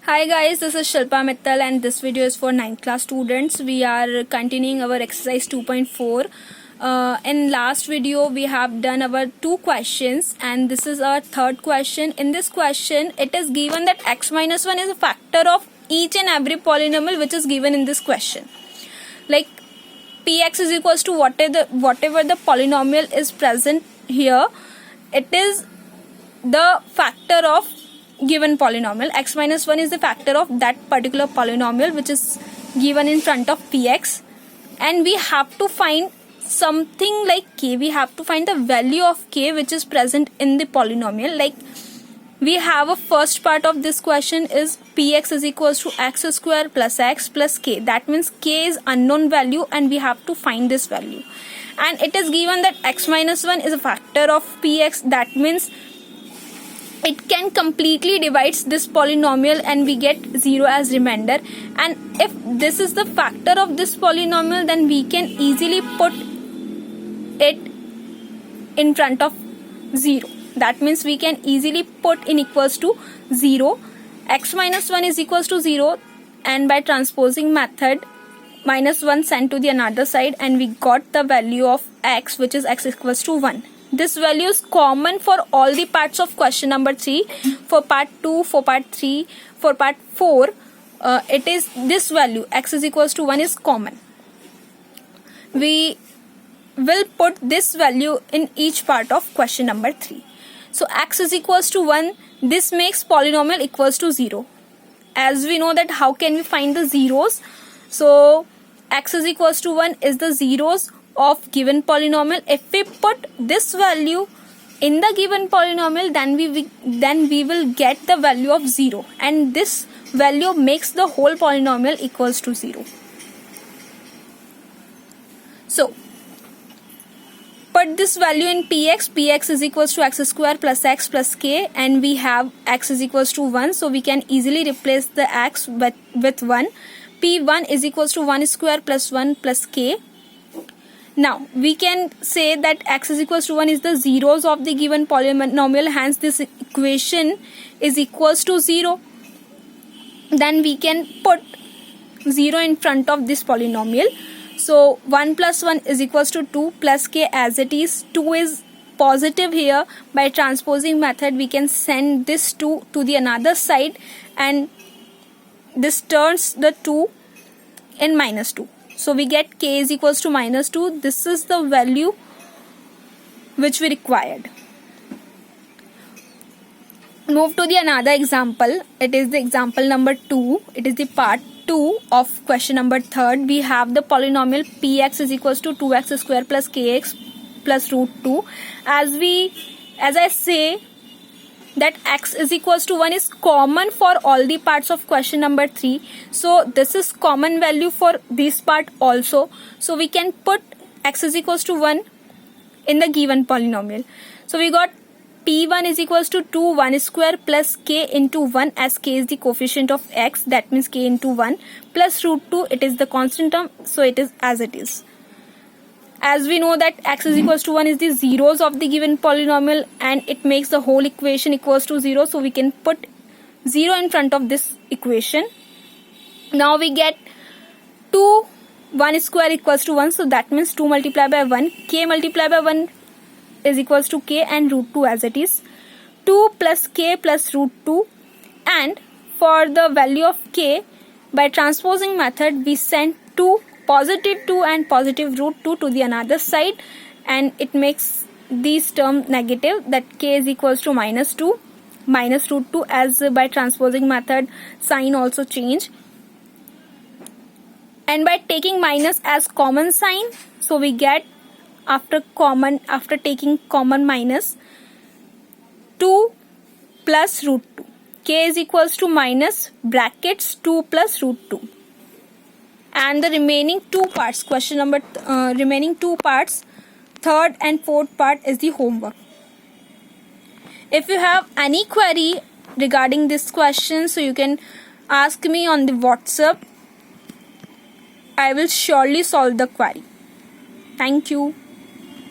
Hi guys, this is Shilpa Mittal and this video is for 9th class students. We are continuing our exercise 2.4. In last video we have done our two questions and this is our third question. In this question it is given that x minus 1 is a factor of each and every polynomial which is given in this question. Like px is equals to whatever the polynomial is present here, it is the factor of given polynomial. X minus 1 is the factor of that particular polynomial which is given in front of px, and we have to find something like k. We have to find the value of k which is present in the polynomial. Like we have a first part of this question is px is equals to x square plus x plus k. That means k is unknown value and we have to find this value, and it is given that x minus 1 is a factor of px. That means it can completely divides this polynomial and we get 0 as remainder. And if this is the factor of this polynomial, then we can easily put it in front of 0. That means we can easily put in equals to 0. X minus 1 is equals to 0, and by transposing method minus 1 sent to the another side, and we got the value of x, which is x equals to 1. This value is common for all the parts of question number 3. For part 2, for part 3, for part 4, it is this value x is equals to 1 is common. We will put this value in each part of question number 3. So x is equals to 1. This makes polynomial equals to 0. As we know that how can we find the zeros? So x is equals to 1 is the zeros of given polynomial. If we put this value in the given polynomial, then we will get the value of 0, and this value makes the whole polynomial equals to 0. So put this value in px is equals to x square plus x plus k, and we have x is equals to 1, so we can easily replace the x with 1. P1 is equals to 1 square plus 1 plus k. Now we can say that x is equals to 1 is the zeros of the given polynomial, hence this equation is equals to 0. Then we can put 0 in front of this polynomial. So 1 plus 1 is equals to 2 plus k as it is. 2 is positive here. By transposing method we can send this 2 to the another side, and this turns the 2 in minus 2. So we get k is equals to minus 2. This is the value which we required. Move to the another example. It is the example number 2. It is the part 2 of question number 3rd. We have the polynomial px is equals to 2x square plus kx plus root 2. As I say that x is equals to 1 is common for all the parts of question number 3. So this is common value for this part also. So we can put x is equals to 1 in the given polynomial. So we got p1 is equals to 2 1 square plus k into 1, as k is the coefficient of x, that means k into 1, plus root 2, it is the constant term, so it is as it is. As we know that x is equals to 1 is the zeros of the given polynomial, and it makes the whole equation equals to 0, so we can put 0 in front of this equation. Now we get 2 1 square equals to 1, so that means 2 multiplied by 1, k multiplied by 1 is equals to k, and root 2 as it is. 2 plus k plus root 2, and for the value of k, by transposing method we send 2 positive 2 and positive root 2 to the another side, and it makes these term negative, that k is equals to minus 2 minus root 2, as by transposing method sign also change, and by taking minus as common sign, so we get after taking common minus 2 plus root 2, k is equals to minus brackets 2 plus root 2. And the remaining two parts, question number remaining two parts, 3rd and 4th part, is the homework. If you have any query regarding this question, so you can ask me on the WhatsApp. I will surely solve the query. Thank you.